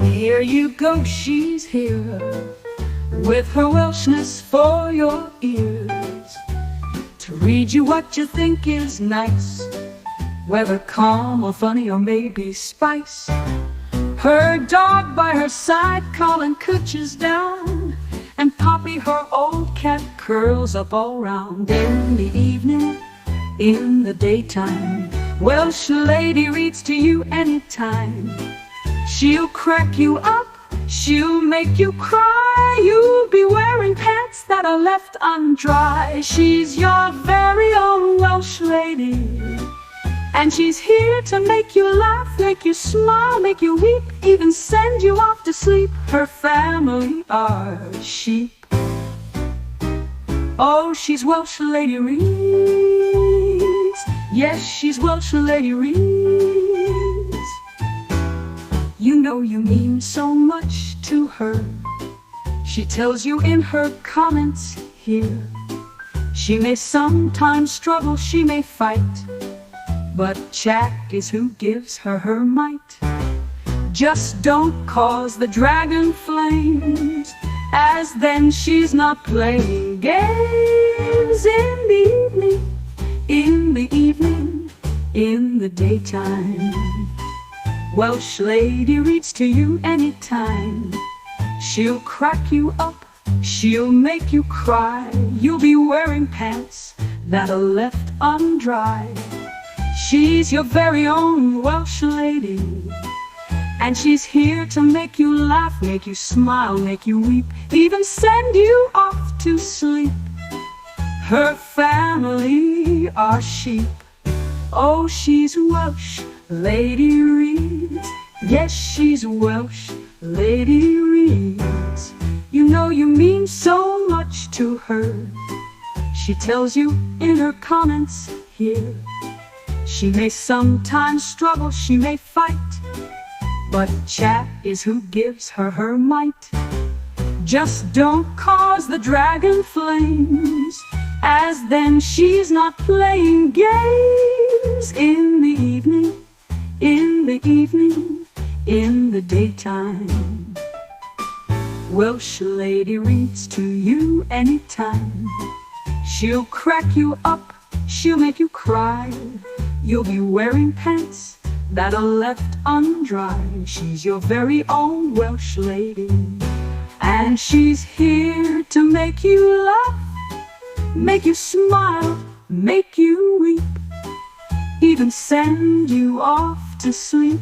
Here you go, she's here, with her Welshness for your ears, to read you what you think is nice, whether calm or funny or maybe spice. Her dog by her side calling cooches down, and Poppy, her old cat, curls up all round. In the evening, in the daytime, Welsh Lady reads to you anytime. She'll crack you up, she'll make you cry, you'll be wearing pants that are left undry. She's your very own Welsh Lady, and she's here to make you laugh, make you smile, make you weep, even send you off to sleep. Her family are sheep. Oh, she's Welsh Lady Reads. Yes, she's Welsh Lady Reads. You know you mean so much to her. She tells you in her comments here. She may sometimes struggle, she may fight, but chat is who gives her her might. Just don't cause the dragon flames, as then she's not playing games. In the evening, in the evening, in the daytime, Welsh Lady reads to you anytime. She'll crack you up, she'll make you cry, you'll be wearing pants that are left undry. She's your very own Welsh Lady, and she's here to make you laugh, make you smile, make you weep, even send you off to sleep. Her family are sheep. Oh, she's Welsh Lady Reads. Yes, she's Welsh Lady Reads. You know you mean so much to her. She tells you in her comments here. She may sometimes struggle, she may fight, but chat is who gives her her might. Just don't cause the dragon flames, as then she's not playing games. In the evening, in the evening, in the daytime, Welsh Lady reads to you anytime. She'll crack you up, she'll make you cry, you'll be wearing pants that are left undry. She's your very own Welsh Lady, and she's here to make you laugh, make you smile, make you weep, even send you off to sleep.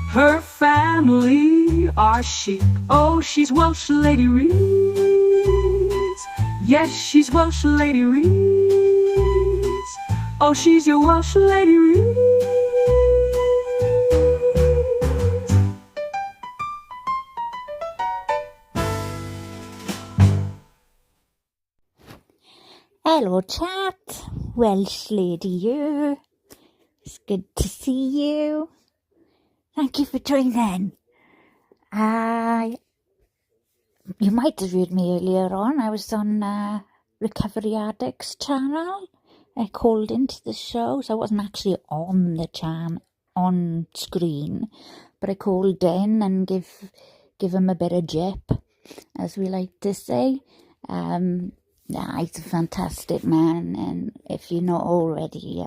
Her family are sheep. Oh, she's Welsh Lady Reads. Yes, she's Welsh Lady Reads. Oh, she's your Welsh Lady Reads. Hello chat, Welsh Lady here. It's good to see you. Thank you for joining. You might have heard me earlier on. I was on Recovery Addicts channel. I called into the show, so I wasn't actually on the on screen, but I called in and give him a bit of jip, as we like to say. He's a fantastic man, and if you're not already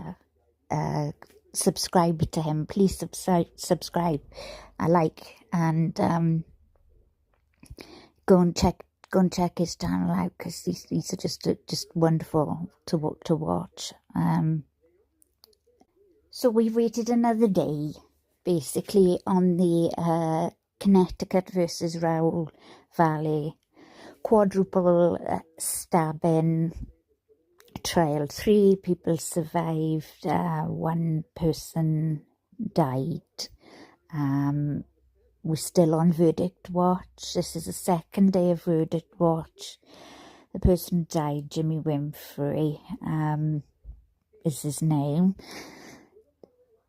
subscribe to him, please subscribe. I like, and go and check his channel out, because he's just wonderful to watch. So we've waited another day, basically, on the Connecticut versus Raul Valle Quadruple stabbing trial. 3 people survived, 1 person died. We're still on verdict watch. This is the 2nd day of verdict watch. The person who died, Jimmy Winfrey, is his name.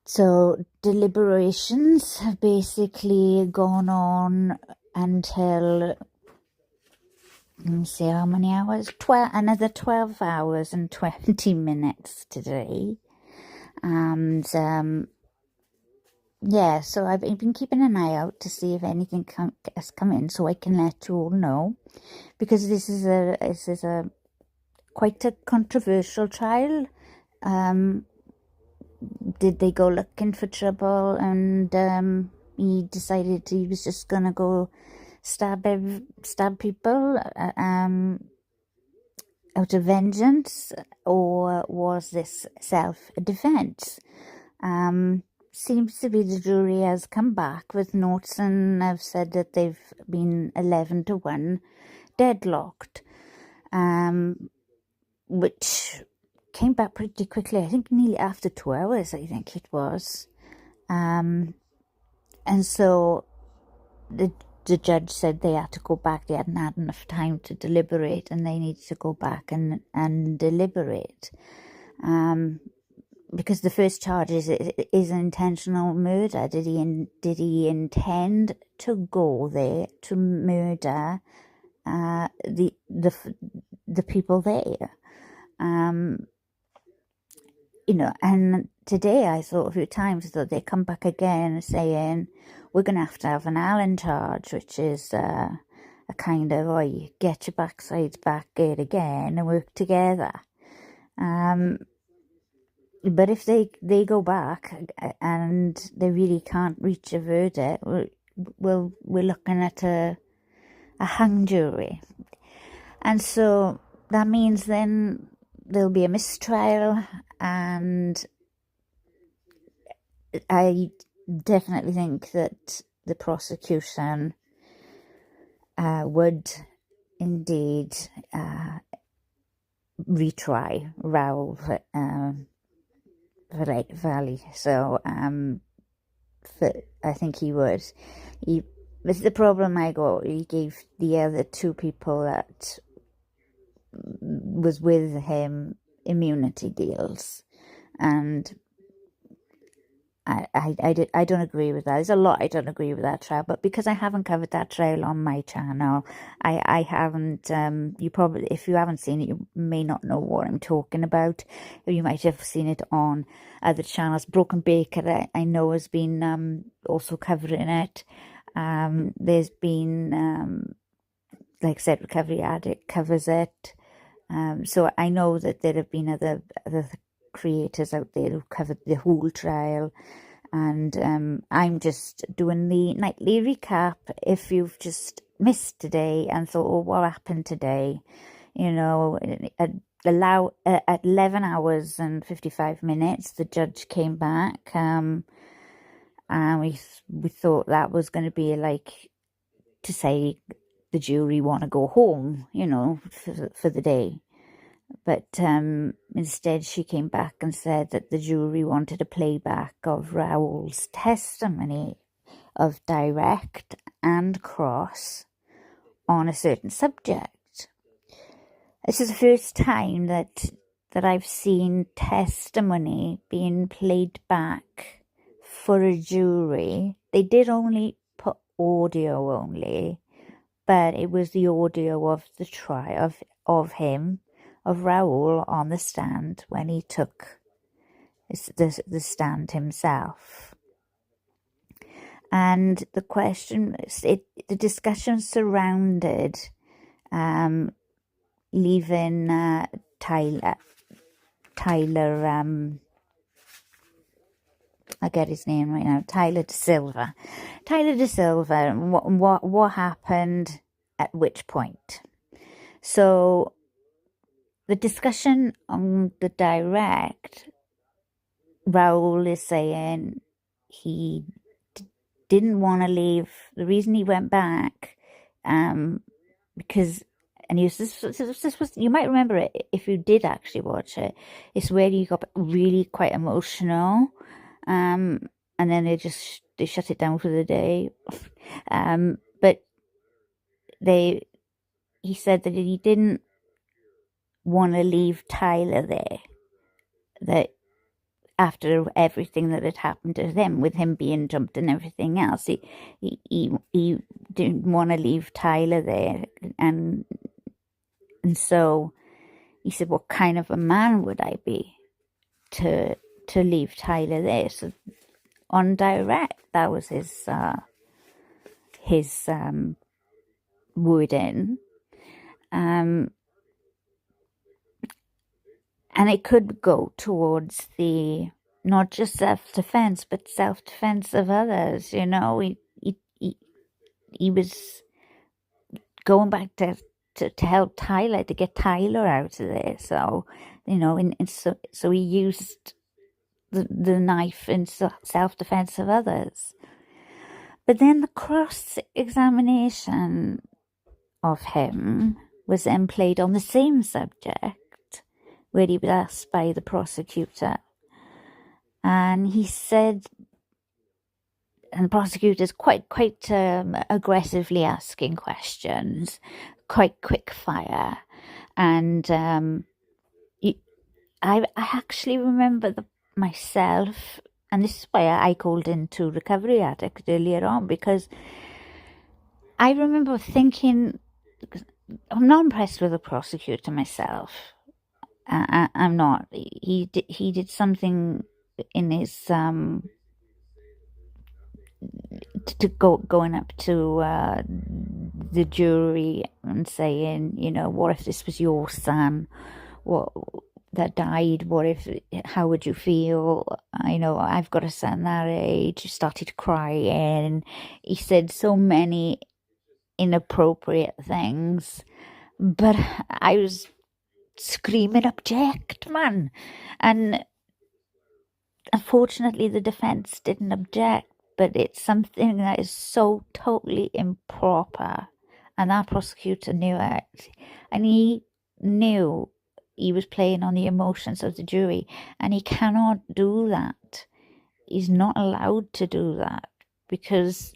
So deliberations have basically gone on until let me see how many hours. Another 12 hours and 20 minutes today. And yeah, so I've been keeping an eye out to see if anything has come in, so I can let you all know, because this is a quite a controversial trial. Did they go looking for trouble, and he decided he was just gonna go stab people out of vengeance, or was this self-defense? Seems to be the jury has come back with notes and have said that they've been 11-1 deadlocked, which came back pretty quickly. I think nearly after 2 hours, I think it was. And so the judge said they had to go back. They hadn't had enough time to deliberate, and they needed to go back and deliberate. Because the first charge is intentional murder. Did he intend to go there to murder the people there? And today I thought a few times that they come back again saying we're going to have an Allen charge, which is a kind of, you get your backsides back here again and work together. But if they go back and they really can't reach a verdict, we're looking at a hung jury. And so that means then there'll be a mistrial, and I definitely think that the prosecution would indeed retry Raul Valle. So I think he would. But the problem he gave the other two people that was with him immunity deals, and I don't agree with that. There's a lot I don't agree with that trial, but because I haven't covered that trial on my channel, I haven't. You probably, if you haven't seen it, you may not know what I'm talking about. You might have seen it on other channels. Broken Baker, I know, has been also covering it. There's been, like I said, Recovery Addict covers it. So I know that there have been other creators out there who covered the whole trial, and I'm just doing the nightly recap. If you've just missed today and thought, oh, what happened today, at 11 hours and 55 minutes the judge came back, and we thought that was going to be like to say the jury want to go home, for the day. But instead she came back and said that the jury wanted a playback of Raul's testimony of direct and cross on a certain subject. This is the first time that I've seen testimony being played back for a jury. They did only put audio only, but it was the audio of the trial of Raul on the stand when he took the stand himself. And the discussion surrounded leaving Tyler, I get his name right now, Tyler De Silva, and what happened at which point. So the discussion on the direct, Raul is saying he didn't want to leave. The reason he went back, because, and this was, you might remember it if you did actually watch it, it's where he got really quite emotional, and then they shut it down for the day. But he said that he didn't want to leave Tyler there, that after everything that had happened to them, with him being dumped and everything else, he didn't want to leave Tyler there, and And so he said, what kind of a man would I be to leave Tyler there? So on direct, that was his wording. And it could go towards the not just self-defense, but self-defense of others. You know, he was going back to help Tyler, to get Tyler out of there. So, you know, so he used the knife in self-defense of others. But then the cross-examination of him was then played on the same subject, where he was asked by the prosecutor. And he said, and the prosecutor's quite aggressively asking questions, quite quick fire. And I actually remember myself, and this is why I called into Recovery Addict earlier on, because I remember thinking, I'm not impressed with the prosecutor myself. I'm not. He did something in his going up to the jury and saying, you know, what if this was your son, that died? How would you feel? You know, I've got a son that age. He started crying. He said so many inappropriate things, but I was screaming, object, man. And unfortunately, the defense didn't object, but it's something that is so totally improper. And that prosecutor knew it. And he knew he was playing on the emotions of the jury. And he cannot do that. He's not allowed to do that, because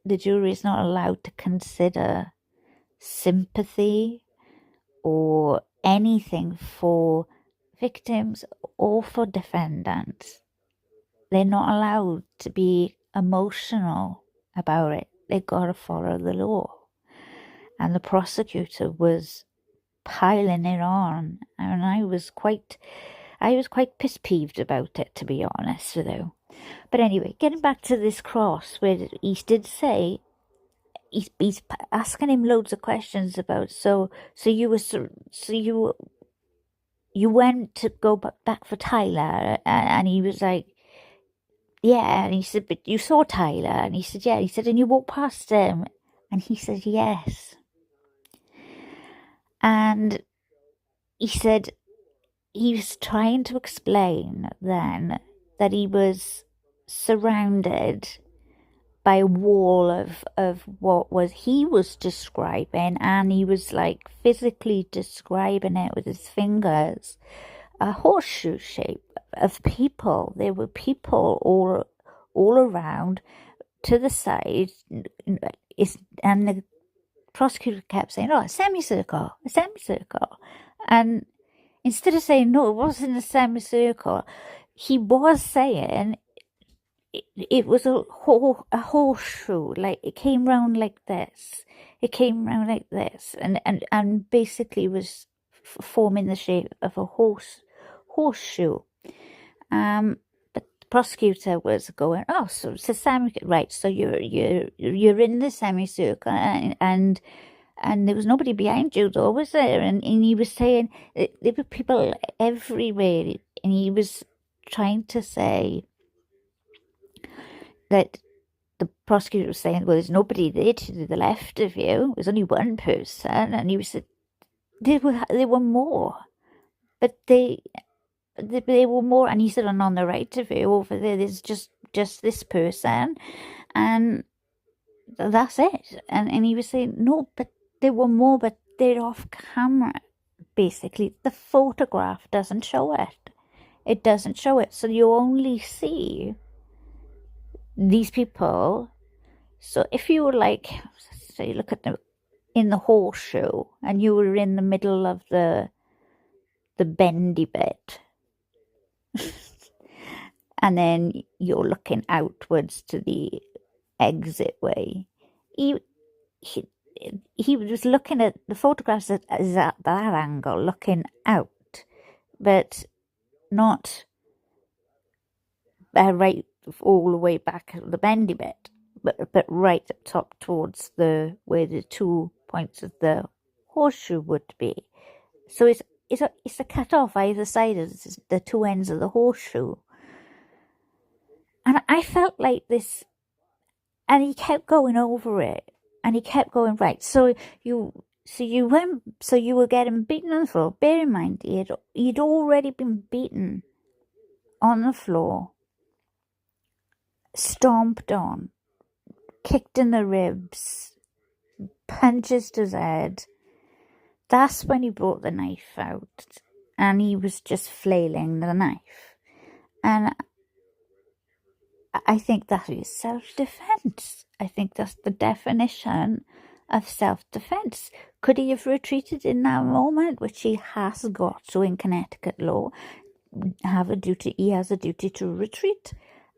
the jury is not allowed to consider sympathy or anything for victims or for defendants. They're not allowed to be emotional about it. They've got to follow the law. And the prosecutor was piling it on, and I was quite piss-peeved about it, to be honest with you. But anyway, getting back to this cross, where he did say, he's asking him loads of questions about, so you went to go back for Tyler, and he was like, yeah. And he said, but you saw Tyler? And he said, yeah. He said, and you walked past him? And he said, yes. And he said he was trying to explain then that he was surrounded by a wall of what he was describing, and he was like physically describing it with his fingers, a horseshoe shape of people. There were people all around, to the side, and the prosecutor kept saying, oh, a semicircle. And instead of saying, no, it wasn't a semicircle, he was saying it was a horseshoe. Like, it came round like this. And basically was forming the shape of a horseshoe. But the prosecutor was going, oh, so it's a semicircle, right? So you're in the semicircle, and there was nobody behind you, though, was there? And he was saying there were people everywhere, and he was trying to say that the prosecutor was saying, well, there's nobody there to the left of you. There's only one person. And he was said, there were more, but they were more. And he said, and on the right of you over there, there's just this person, and that's it. And he was saying, no, but there were more, but they're off camera. Basically, the photograph doesn't show it. It doesn't show it. So you only see these people. So if you were like, say, look at them in the horseshoe, and you were in the middle of the bendy bit, and then you're looking outwards to the exit way, he was looking at the photographs at that angle, looking out, but not right all the way back at the bendy bit, but right up top towards where the 2 points of the horseshoe would be. So it's a cut off either side of the 2 ends of the horseshoe. And I felt like this, and he kept going over it, and he kept going, right, so you were getting beaten on the floor. Bear in mind, he'd already been beaten on the floor, stomped on, kicked in the ribs, punches to his head. That's when he brought the knife out, and he was just flailing the knife. And I think that is self-defense. I think that's the definition of self-defense. Could he have retreated in that moment, which he has got to in Connecticut law? He has a duty to retreat.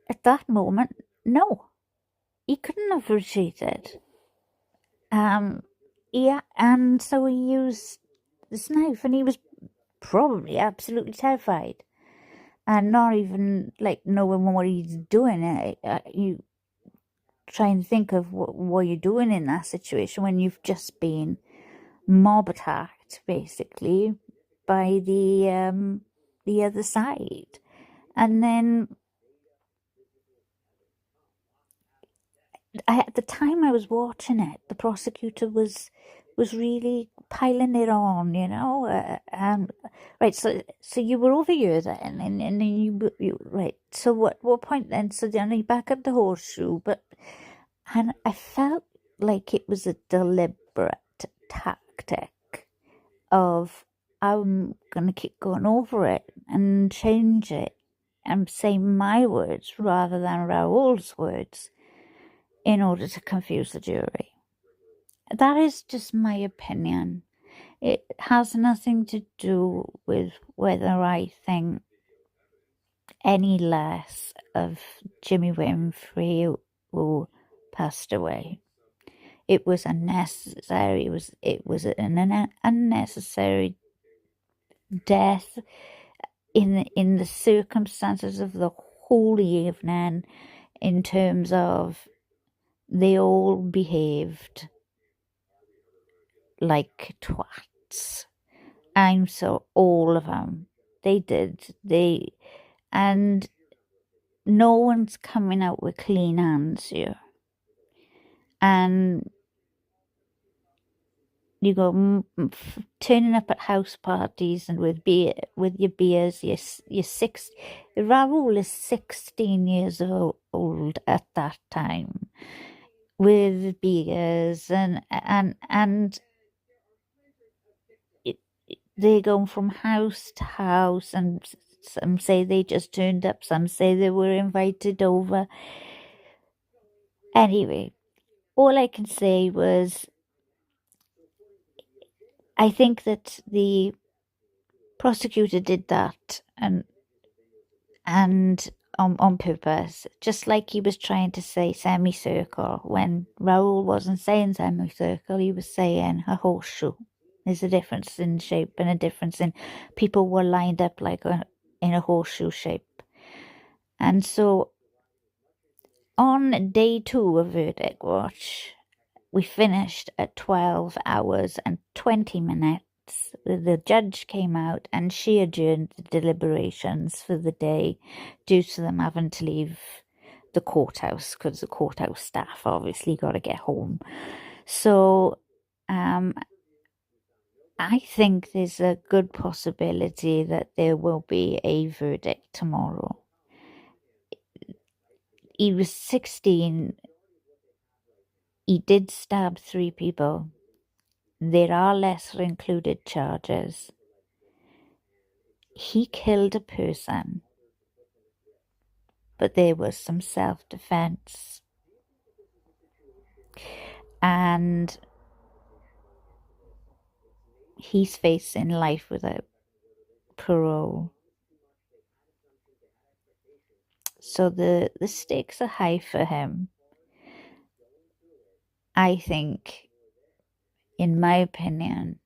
At that moment, no, he couldn't have retreated. And so he used this knife, and he was probably absolutely terrified, and not even like knowing what he's doing. You try and think of what you're doing in that situation when you've just been mob attacked, basically, by the other side. And then at the time I was watching it, the prosecutor was really piling it on, right. So you were over here then, and then you right. So what point then? So then you back at the horseshoe, and I felt like it was a deliberate tactic of, I'm gonna keep going over it and change it and say my words rather than Raul's words, in order to confuse the jury. That is just my opinion. It has nothing to do with whether I think any less of Jimmy Winfrey, who passed away. It was unnecessary. It was an unnecessary death in the circumstances of the whole evening, in terms of they all behaved like twats. All of them. They did. And no one's coming out with clean hands here. And you go turning up at house parties and with your beers. You're six. Raul is 16 years old at that time, with beers and they go from house to house, and some say they just turned up, some say they were invited over. Anyway, all I can say was, I think that the prosecutor did that and on purpose, just like he was trying to say semicircle when Raul wasn't saying semicircle, he was saying a horseshoe. There's a difference in shape and a difference in people were lined up like in a horseshoe shape. And so on day 2 of Verdict Watch, we finished at 12 hours and 20 minutes. The judge came out and she adjourned the deliberations for the day due to them having to leave the courthouse, because the courthouse staff obviously got to get home. So I think there's a good possibility that there will be a verdict tomorrow. He was 16. He did stab 3 people. There are lesser included charges. He killed a person, but there was some self-defense. And he's facing life without parole. So the stakes are high for him. I think in my opinion,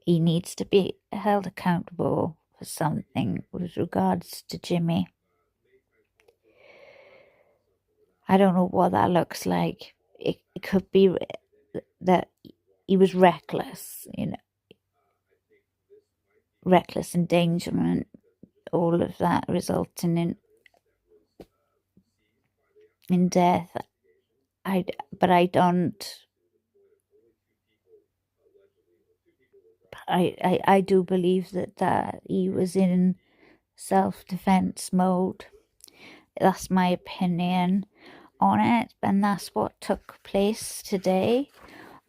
he needs to be held accountable for something with regards to Jimmy. I don't know what that looks like. It could be that he was reckless, reckless endangerment, all of that resulting in death. But I do believe that he was in self-defense mode. That's my opinion on it, and that's what took place today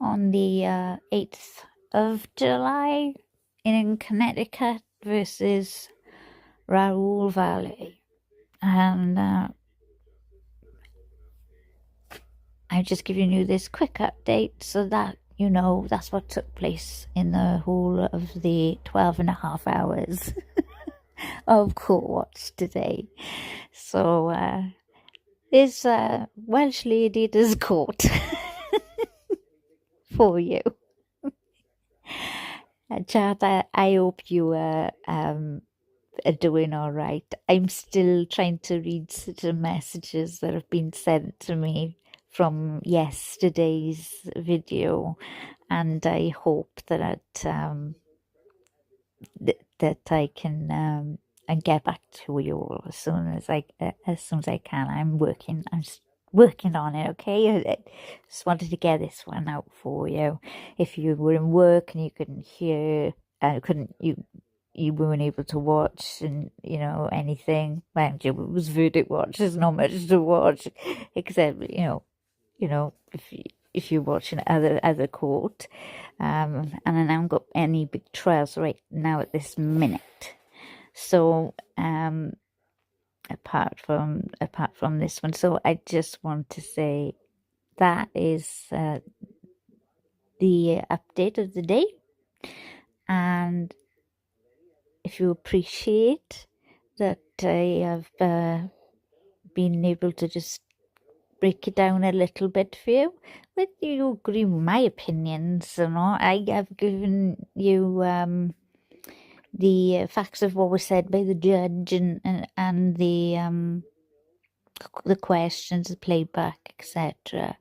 on the 8th of July in Connecticut versus Raul Valle. And I'm just giving you this quick update so that you know that's what took place in the whole of the 12 and a half hours of court watch today. So is Welsh Lady does court for you. Chad, I hope you are doing all right. I'm still trying to read the messages that have been sent to me from yesterday's video, and I hope that that I can and get back to you all as soon as I can. I'm working on it. Okay, I just wanted to get this one out for you. If you were in work and you couldn't hear, you weren't able to watch, and anything. Mind you, it was verdict watch. There's not much to watch, except if you're watching other court, and I haven't got any big trials right now at this minute. So apart from this one, so I just want to say that is the update of the day, and if you appreciate that I have been able to just break it down a little bit for you, whether you agree with my opinions or not, I have given you the facts of what was said by the judge and the questions, the playback, etc.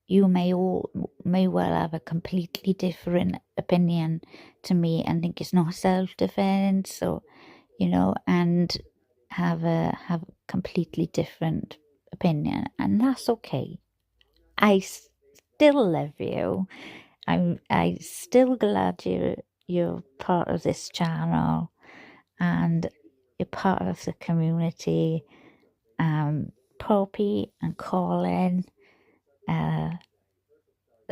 You may well have a completely different opinion to me and think it's not self-defense, or and have a completely different opinion, and that's okay. I still love you. I still glad you're part of this channel and you're part of the community. Poppy and Colin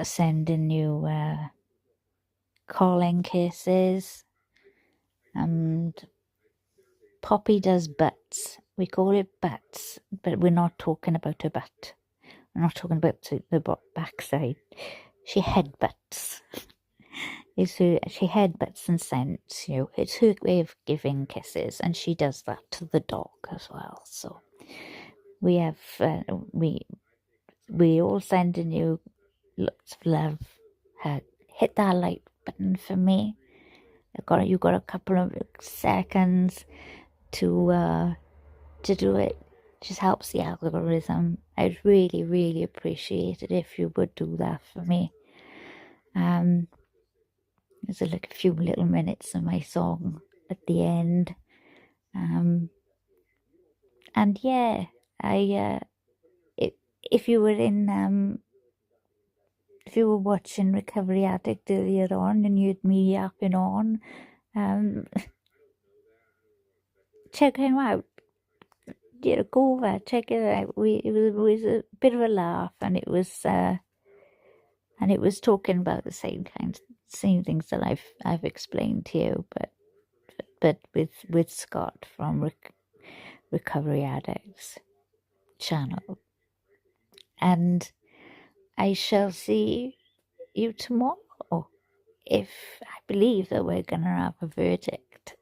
sending you calling kisses, and Poppy does butts. We call it butts, but we're not talking about her butt. We're not talking about the backside. She headbutts. She headbutts and sends you. It's her way of giving kisses, and she does that to the dog as well. So we have we all sending you lots of love. Hit that like button for me. You got a couple of seconds to do it. Just helps the algorithm. I'd really, really appreciate it if you would do that for me. There's a few little minutes of my song at the end. And yeah, if you were watching Recovery Addict earlier on and you had me yapping on, check him out. Go over, check it out. It was a bit of a laugh, and it was talking about the same things that I've explained to you, but with Scott from Recovery Addicts channel. And I shall see you tomorrow if I believe that we're gonna have a verdict.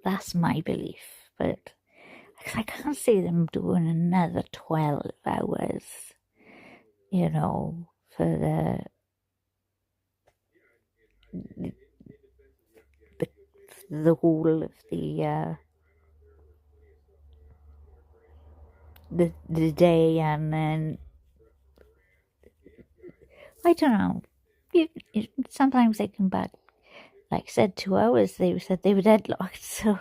That's my belief, but I can't see them doing another 12 hours, for the whole of the day, and then I don't know. Sometimes they come back, like I said, 2 hours. They said they were deadlocked, so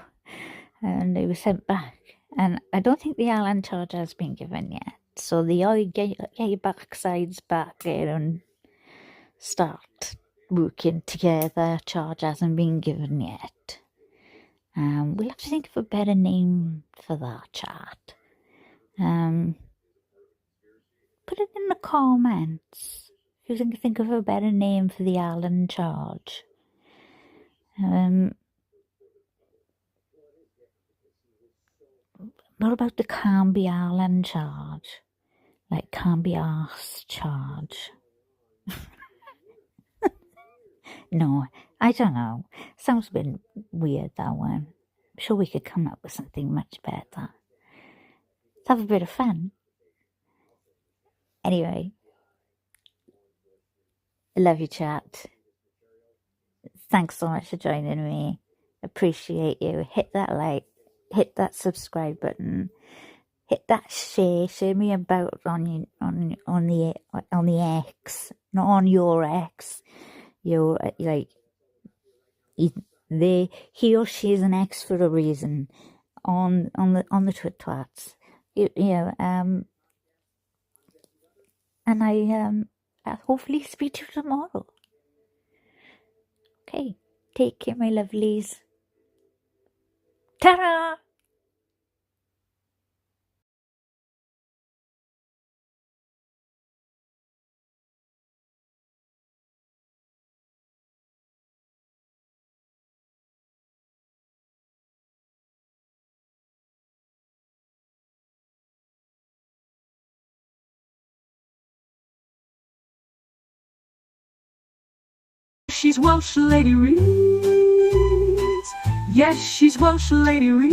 and they were sent back. And I don't think the Allen charge has been given yet. So the get your backsides back there and start working together charge hasn't been given yet. We'll have to think of a better name for that chat. Put it in the comments if you can think of a better name for the Allen charge. What about the can't be Allen charge? Like can't be arsed charge? No, I don't know. Sounds a bit weird, that one. I'm sure we could come up with something much better. Let's have a bit of fun. Anyway, I love you, chat. Thanks so much for joining me. Appreciate you. Hit that like, hit that subscribe button, hit that share me about on the X, not on your X. You're like, he or she is an X for a reason. On the twats, and I'll hopefully speak to you tomorrow. Okay, take care, my lovelies. Ta-da! She's Welsh Lady Reads. Yes, she's Welsh Lady Reads.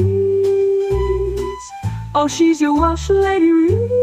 Oh, she's your Welsh Lady Reads.